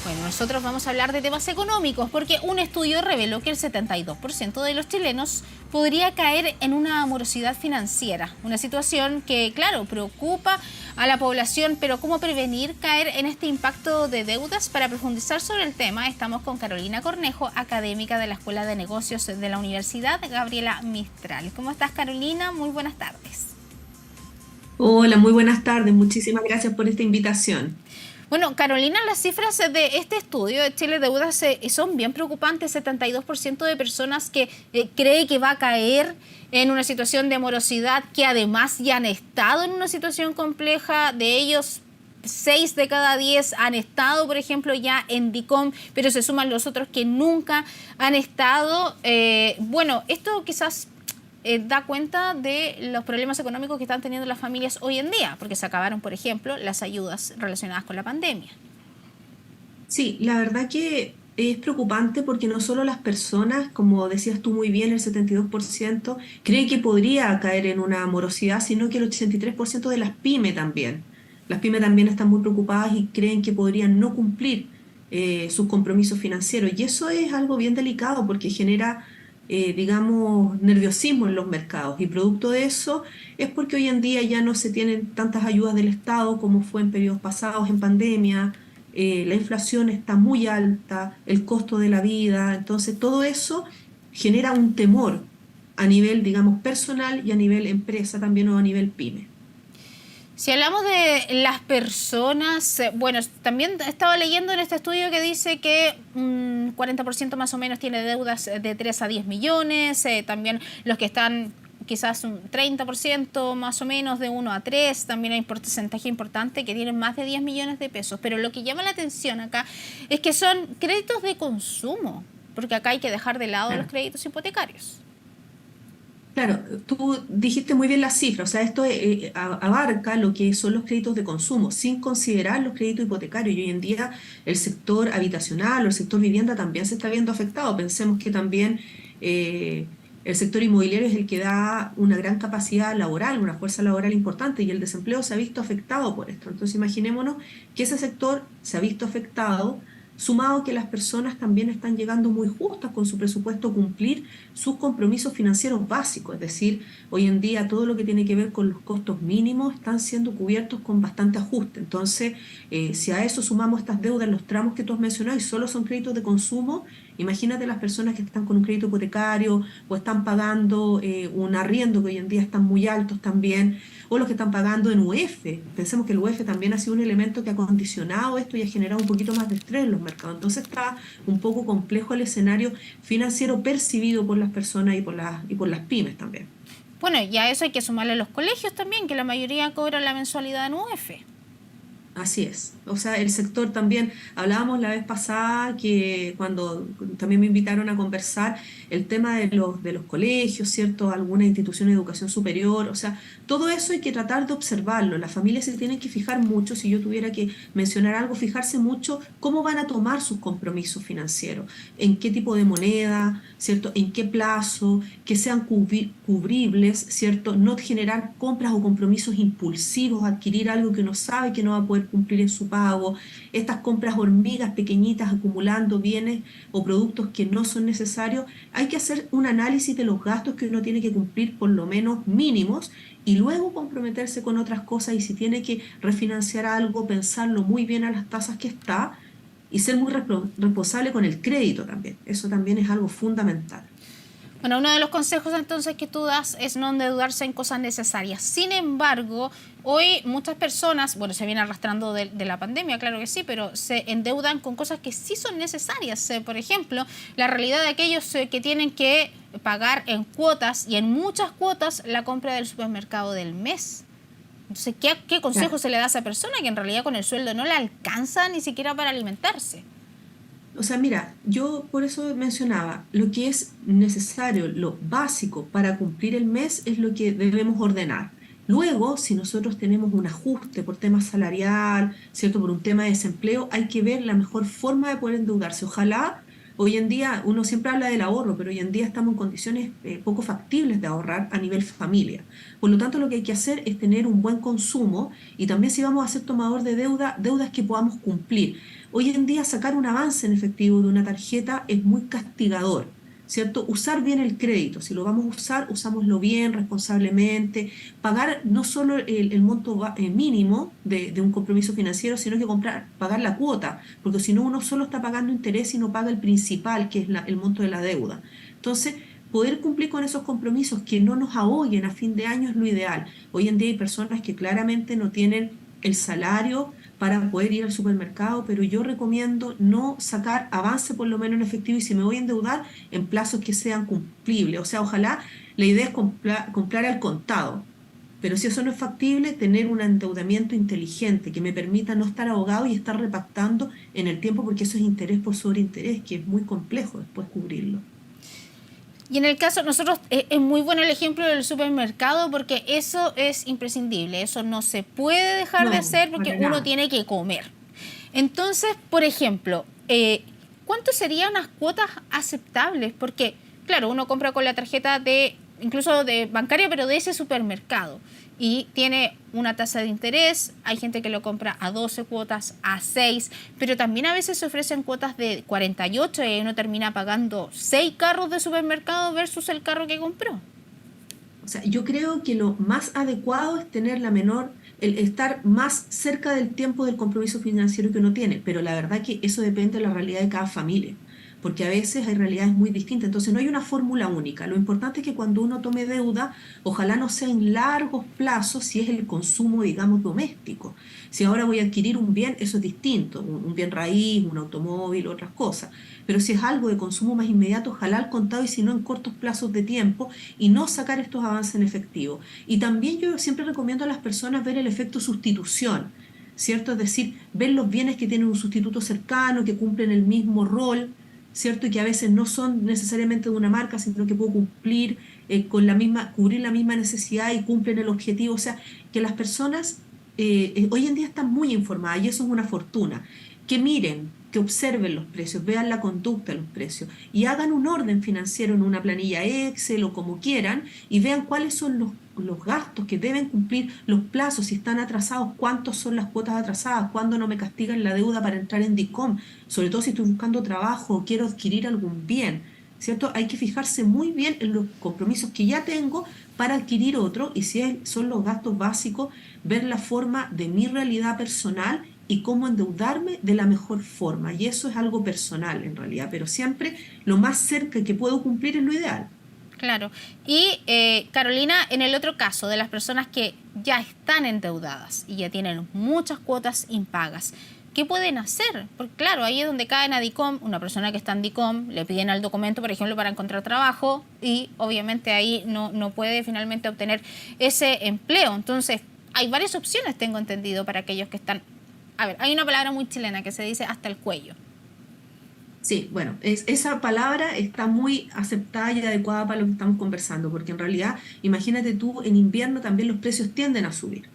Bueno, nosotros vamos a hablar de temas económicos porque un estudio reveló que el 72% de los chilenos podría caer en una morosidad financiera. Una situación que, claro, preocupa a la población, pero ¿cómo prevenir caer en este impacto de deudas? Para profundizar sobre el tema, estamos con Carolina Cornejo, académica de la Escuela de Negocios de la Universidad Gabriela Mistral. ¿Cómo estás, Carolina? Muy buenas tardes. Hola, muy buenas tardes. Muchísimas gracias por esta invitación. Bueno, Carolina, las cifras de este estudio de Chile Deudas son bien preocupantes. 72% de personas que cree que va a caer en una situación de morosidad, que además ya han estado en una situación compleja. De ellos, 6 de cada 10 han estado, por ejemplo, ya en DICOM, pero se suman los otros que nunca han estado. Bueno, esto quizás da cuenta de los problemas económicos que están teniendo las familias hoy en día, porque se acabaron, por ejemplo, las ayudas relacionadas con la pandemia. Sí, la verdad que es preocupante porque no solo las personas, como decías tú muy bien, el 72% cree que podría caer en una morosidad, sino que el 83% de las pymes también. Las pymes también están muy preocupadas y creen que podrían no cumplir sus compromisos financieros. Y eso es algo bien delicado porque genera, digamos, nerviosismo en los mercados. Y producto de eso es porque hoy en día ya no se tienen tantas ayudas del Estado como fue en periodos pasados, en pandemia. La inflación está muy alta, el costo de la vida, entonces todo eso genera un temor a nivel, digamos, personal y a nivel empresa también o a nivel pyme. Si hablamos de las personas, bueno, también estaba leyendo en este estudio que dice que 40% más o menos tiene deudas de 3 a 10 millones, también los que están quizás un 30% más o menos de 1 a 3, también hay un porcentaje importante que tienen más de 10 millones de pesos, pero lo que llama la atención acá es que son créditos de consumo, porque acá hay que dejar de lado los Claro. créditos hipotecarios. Claro, tú dijiste muy bien la cifra, o sea, esto abarca lo que son los créditos de consumo, sin considerar los créditos hipotecarios. Y hoy en día el sector habitacional o el sector vivienda también se está viendo afectado. Pensemos que también el sector inmobiliario es el que da una gran capacidad laboral, una fuerza laboral importante, y el desempleo se ha visto afectado por esto. Entonces, imaginémonos que ese sector se ha visto afectado, sumado que las personas también están llegando muy justas con su presupuesto a cumplir sus compromisos financieros básicos, es decir, hoy en día todo lo que tiene que ver con los costos mínimos están siendo cubiertos con bastante ajuste. Entonces, si a eso sumamos estas deudas, los tramos que tú has mencionado y solo son créditos de consumo, imagínate las personas que están con un crédito hipotecario o están pagando un arriendo que hoy en día están muy altos también, o los que están pagando en UF. Pensemos que el UF también ha sido un elemento que ha condicionado esto y ha generado un poquito más de estrés en los mercados. Entonces está un poco complejo el escenario financiero percibido por las personas y por las pymes también. Bueno, y a eso hay que sumarle los colegios también, que la mayoría cobran la mensualidad en UF. Así es. O sea, el sector también, hablábamos la vez pasada que cuando también me invitaron a conversar el tema de los colegios, ¿cierto? Alguna institución de educación superior, o sea, todo eso hay que tratar de observarlo. Las familias se tienen que fijar mucho, si yo tuviera que mencionar algo, fijarse mucho cómo van a tomar sus compromisos financieros, en qué tipo de moneda, ¿cierto? En qué plazo, que sean cubribles, ¿cierto? No generar compras o compromisos impulsivos, adquirir algo que uno sabe que no va a poder cumplir en su pago, estas compras hormigas pequeñitas acumulando bienes o productos que no son necesarios. Hay que hacer un análisis de los gastos que uno tiene que cumplir por lo menos mínimos y luego comprometerse con otras cosas y si tiene que refinanciar algo, pensarlo muy bien a las tasas que está y ser muy responsable con el crédito también. Eso también es algo fundamental. Bueno, uno de los consejos entonces que tú das es no endeudarse en cosas necesarias. Sin embargo, hoy muchas personas, bueno, se viene arrastrando de la pandemia, claro que sí, pero se endeudan con cosas que sí son necesarias. Por ejemplo, la realidad de aquellos que tienen que pagar en cuotas y en muchas cuotas la compra del supermercado del mes. Entonces, ¿qué consejo Claro. se le da a esa persona que en realidad con el sueldo no le alcanza ni siquiera para alimentarse? O sea, mira, yo por eso mencionaba, lo que es necesario, lo básico para cumplir el mes es lo que debemos ordenar. Luego, si nosotros tenemos un ajuste por tema salarial, ¿cierto? Por un tema de desempleo, hay que ver la mejor forma de poder endeudarse. Ojalá, hoy en día, uno siempre habla del ahorro, pero hoy en día estamos en condiciones poco factibles de ahorrar a nivel familia. Por lo tanto, lo que hay que hacer es tener un buen consumo y también si vamos a ser tomador de deuda, deudas que podamos cumplir. Hoy en día sacar un avance en efectivo de una tarjeta es muy castigador, ¿cierto? Usar bien el crédito, si lo vamos a usar, usámoslo bien, responsablemente, pagar no solo el monto mínimo de un compromiso financiero, sino que pagar la cuota, porque si no uno solo está pagando interés y no paga el principal, que es el monto de la deuda. Entonces, poder cumplir con esos compromisos que no nos ahoguen a fin de año es lo ideal. Hoy en día hay personas que claramente no tienen el salario para poder ir al supermercado, pero yo recomiendo no sacar avance por lo menos en efectivo y si me voy a endeudar en plazos que sean cumplibles. O sea, ojalá la idea es comprar al contado, pero si eso no es factible, tener un endeudamiento inteligente que me permita no estar ahogado y estar repactando en el tiempo, porque eso es interés por sobreinterés, que es muy complejo después cubrirlo. Y en el caso, nosotros, es muy bueno el ejemplo del supermercado porque eso es imprescindible, eso no se puede dejar de No, hacer porque para uno nada. tiene que comer. Entonces, por ejemplo, ¿cuánto serían unas cuotas aceptables? Porque, claro, uno compra con la tarjeta de, incluso de bancaria, pero de ese supermercado. Y tiene una tasa de interés, hay gente que lo compra a 12 cuotas, a 6, pero también a veces se ofrecen cuotas de 48 y uno termina pagando 6 carros de supermercado versus el carro que compró. O sea, yo creo que lo más adecuado es tener el estar más cerca del tiempo del compromiso financiero que uno tiene, pero la verdad que eso depende de la realidad de cada familia, porque a veces hay realidades muy distintas, entonces no hay una fórmula única. Lo importante es que cuando uno tome deuda, ojalá no sea en largos plazos si es el consumo, digamos, doméstico. Si ahora voy a adquirir un bien, eso es distinto, un bien raíz, un automóvil, otras cosas. Pero si es algo de consumo más inmediato, ojalá al contado y si no en cortos plazos de tiempo y no sacar estos avances en efectivo. Y también yo siempre recomiendo a las personas ver el efecto sustitución, ¿cierto? Es decir, ver los bienes que tienen un sustituto cercano, que cumplen el mismo rol, ¿cierto? Y que a veces no son necesariamente de una marca, sino que puedo cumplir con la misma, cubrir la misma necesidad y cumplen el objetivo. O sea, que las personas hoy en día están muy informadas y eso es una fortuna. Que miren, que observen los precios, vean la conducta de los precios y hagan un orden financiero en una planilla Excel o como quieran y vean cuáles son los gastos que deben cumplir, los plazos, si están atrasados, cuántos son las cuotas atrasadas, cuándo no me castigan la deuda para entrar en DICOM, sobre todo si estoy buscando trabajo o quiero adquirir algún bien, ¿cierto? Hay que fijarse muy bien en los compromisos que ya tengo para adquirir otro y si son los gastos básicos, ver la forma de mi realidad personal y cómo endeudarme de la mejor forma. Y eso es algo personal en realidad, pero siempre lo más cerca que puedo cumplir es lo ideal. Claro. Y Carolina, en el otro caso de las personas que ya están endeudadas y ya tienen muchas cuotas impagas, ¿qué pueden hacer? Porque claro, ahí es donde caen a DICOM, una persona que está en DICOM, le piden el documento, por ejemplo, para encontrar trabajo y obviamente ahí no puede finalmente obtener ese empleo. Entonces, hay varias opciones, tengo entendido, para aquellos que están... A ver, hay una palabra muy chilena que se dice hasta el cuello. Sí, bueno, esa palabra está muy aceptada y adecuada para lo que estamos conversando, porque en realidad, imagínate tú, en invierno también los precios tienden a subir.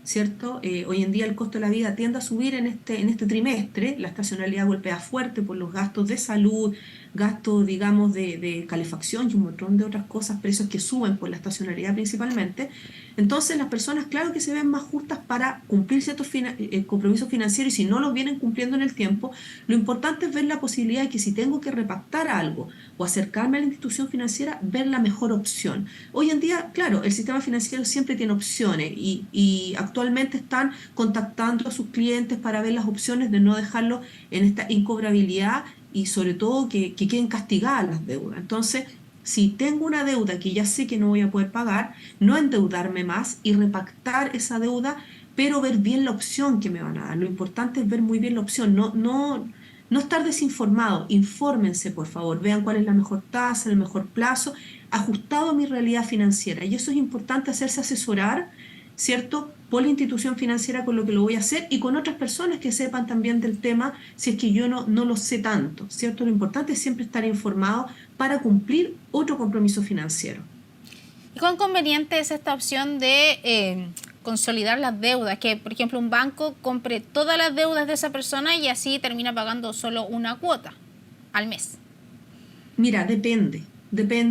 ¿Cierto? Hoy en día el costo de la vida tiende a subir en este trimestre, la estacionalidad golpea fuerte por los gastos de salud, gastos, digamos, de calefacción y un montón de otras cosas, precios que suben por la estacionalidad principalmente. Entonces las personas, claro que se ven más justas para cumplir ciertos compromisos financieros y si no los vienen cumpliendo en el tiempo, lo importante es ver la posibilidad de que si tengo que repactar algo o acercarme a la institución financiera, ver la mejor opción. Hoy en día, claro, el sistema financiero siempre tiene opciones y actualmente están contactando a sus clientes para ver las opciones de no dejarlo en esta incobrabilidad y sobre todo que queden castigadas las deudas. Entonces, si tengo una deuda que ya sé que no voy a poder pagar, no endeudarme más y repactar esa deuda, pero ver bien la opción que me van a dar. Lo importante es ver muy bien la opción, no estar desinformado. Infórmense, por favor, vean cuál es la mejor tasa, el mejor plazo, ajustado a mi realidad financiera. Y eso es importante, hacerse asesorar, ¿cierto? Por la institución financiera con lo que lo voy a hacer y con otras personas que sepan también del tema, si es que yo no lo sé tanto, ¿cierto? Lo importante es siempre estar informado para cumplir otro compromiso financiero. ¿Y cuán conveniente es esta opción de consolidar las deudas? Que, por ejemplo, un banco compre todas las deudas de esa persona y así termina pagando solo una cuota al mes. Mira, depende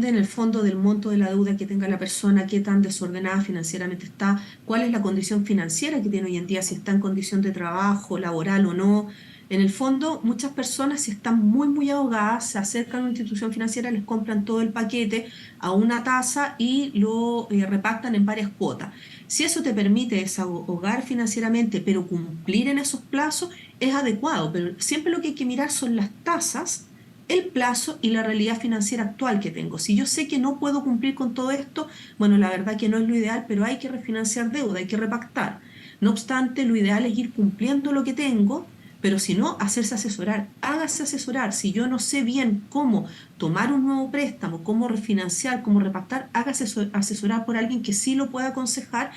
en el fondo del monto de la deuda que tenga la persona, qué tan desordenada financieramente está, cuál es la condición financiera que tiene hoy en día, si está en condición de trabajo, laboral o no. En el fondo, muchas personas, si están muy ahogadas, se acercan a una institución financiera, les compran todo el paquete a una tasa y lo repactan en varias cuotas. Si eso te permite desahogar financieramente, pero cumplir en esos plazos, es adecuado. Pero siempre lo que hay que mirar son las tasas, el plazo y la realidad financiera actual que tengo. Si yo sé que no puedo cumplir con todo esto, bueno, la verdad que no es lo ideal, pero hay que refinanciar deuda, hay que repactar. No obstante, lo ideal es ir cumpliendo lo que tengo, pero si no, hacerse asesorar. Hágase asesorar. Si yo no sé bien cómo tomar un nuevo préstamo, cómo refinanciar, cómo repactar, hágase asesorar por alguien que sí lo pueda aconsejar,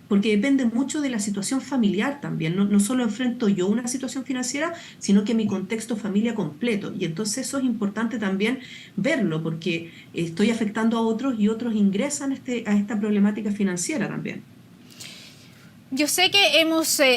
porque depende mucho de la situación familiar también. No solo enfrento yo una situación financiera, sino que mi contexto familia completo. Y entonces eso es importante también verlo, porque estoy afectando a otros y otros ingresan a esta problemática financiera también. Yo sé que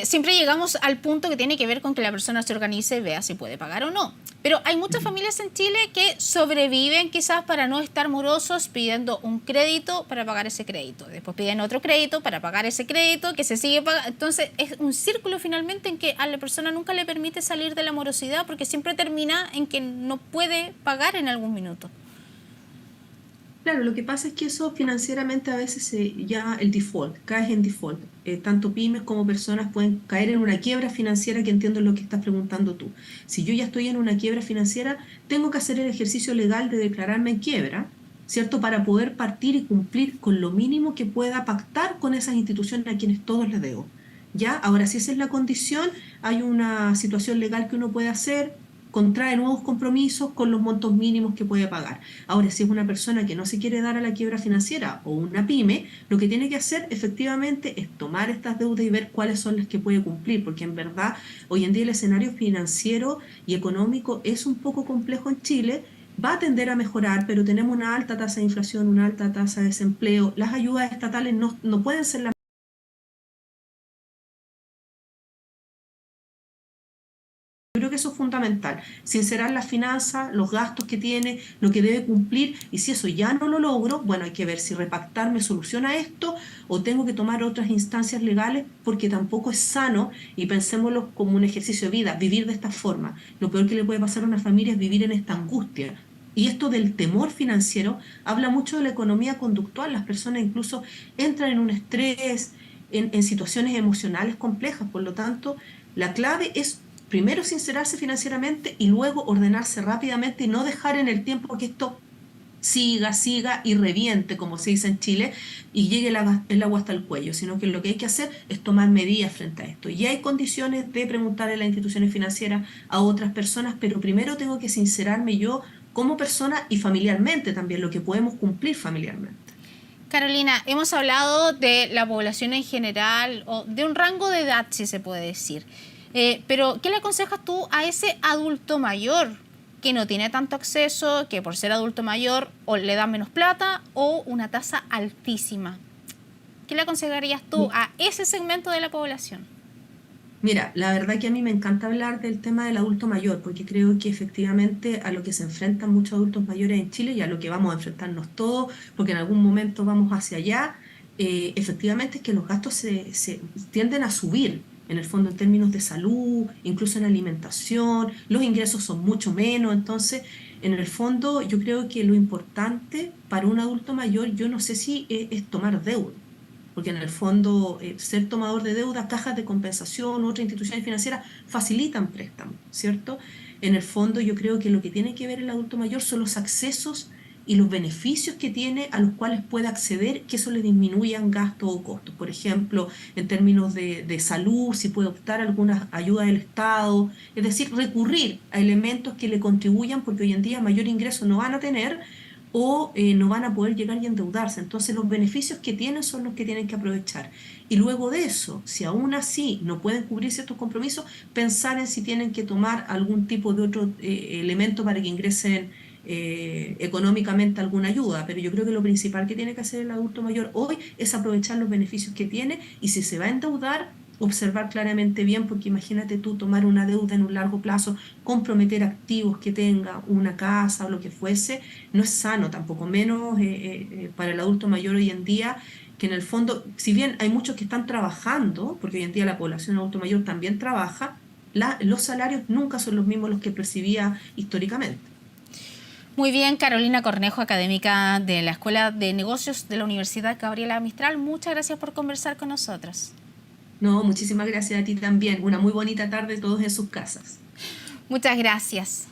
siempre llegamos al punto que tiene que ver con que la persona se organice y vea si puede pagar o no. Pero hay muchas familias en Chile que sobreviven quizás para no estar morosos pidiendo un crédito para pagar ese crédito. Después piden otro crédito para pagar ese crédito que se sigue pagando. Entonces es un círculo finalmente en que a la persona nunca le permite salir de la morosidad porque siempre termina en que no puede pagar en algún minuto. Claro, lo que pasa es que eso financieramente a veces ya el default, caes en default. Tanto pymes como personas pueden caer en una quiebra financiera, que entiendo lo que estás preguntando tú. Si yo ya estoy en una quiebra financiera, tengo que hacer el ejercicio legal de declararme en quiebra, ¿cierto? Para poder partir y cumplir con lo mínimo que pueda pactar con esas instituciones a quienes todos les debo. ¿Ya? Ahora, si esa es la condición, hay una situación legal que uno puede hacer, contrae nuevos compromisos con los montos mínimos que puede pagar. Ahora, si es una persona que no se quiere dar a la quiebra financiera o una pyme, lo que tiene que hacer efectivamente es tomar estas deudas y ver cuáles son las que puede cumplir, porque en verdad hoy en día el escenario financiero y económico es un poco complejo en Chile. Va a tender a mejorar, pero tenemos una alta tasa de inflación, una alta tasa de desempleo. Las ayudas estatales no pueden ser las. Yo creo que eso es fundamental, sincerar las finanzas, los gastos que tiene, lo que debe cumplir, y si eso ya no lo logro, bueno, hay que ver si repactar me soluciona esto o tengo que tomar otras instancias legales, porque tampoco es sano, y pensémoslo como un ejercicio de vida, vivir de esta forma. Lo peor que le puede pasar a una familia es vivir en esta angustia. Y esto del temor financiero habla mucho de la economía conductual. Las personas incluso entran en un estrés, en situaciones emocionales complejas. Por lo tanto, la clave es primero sincerarse financieramente y luego ordenarse rápidamente y no dejar en el tiempo que esto siga y reviente, como se dice en Chile, y llegue el agua hasta el cuello, sino que lo que hay que hacer es tomar medidas frente a esto. Y hay condiciones de preguntarle a las instituciones financieras, a otras personas, pero primero tengo que sincerarme yo como persona y familiarmente también, lo que podemos cumplir familiarmente. Carolina, hemos hablado de la población en general, o de un rango de edad, si se puede decir. Pero, ¿qué le aconsejas tú a ese adulto mayor que no tiene tanto acceso, que por ser adulto mayor o le dan menos plata o una tasa altísima? ¿Qué le aconsejarías tú a ese segmento de la población? Mira, la verdad que a mí me encanta hablar del tema del adulto mayor, porque creo que efectivamente a lo que se enfrentan muchos adultos mayores en Chile y a lo que vamos a enfrentarnos todos, porque en algún momento vamos hacia allá, efectivamente es que los gastos se tienden a subir, en el fondo en términos de salud, incluso en alimentación, los ingresos son mucho menos, entonces en el fondo yo creo que lo importante para un adulto mayor, yo no sé si es tomar deuda, porque en el fondo ser tomador de deuda, cajas de compensación u otras instituciones financieras facilitan préstamos, ¿cierto? En el fondo yo creo que lo que tiene que ver el adulto mayor son los accesos y los beneficios que tiene a los cuales puede acceder, que eso le disminuyan gastos o costos. Por ejemplo, en términos de salud, si puede optar a alguna ayuda del Estado, es decir, recurrir a elementos que le contribuyan, porque hoy en día mayor ingreso no van a tener o no van a poder llegar y endeudarse. Entonces los beneficios que tienen son los que tienen que aprovechar. Y luego de eso, si aún así no pueden cubrir ciertos compromisos, pensar en si tienen que tomar algún tipo de otro elemento para que ingresen económicamente alguna ayuda. Pero yo creo que lo principal que tiene que hacer el adulto mayor hoy es aprovechar los beneficios que tiene, y si se va a endeudar, observar claramente bien, porque imagínate tú tomar una deuda en un largo plazo, comprometer activos que tenga, una casa o lo que fuese, no es sano, tampoco menos para el adulto mayor hoy en día, que en el fondo, si bien hay muchos que están trabajando, porque hoy en día la población adulto mayor también trabaja, los salarios nunca son los mismos los que percibía históricamente. Muy bien, Carolina Cornejo, académica de la Escuela de Negocios de la Universidad Gabriela Mistral. Muchas gracias por conversar con nosotros. No, muchísimas gracias a ti también. Una muy bonita tarde todos en sus casas. Muchas gracias.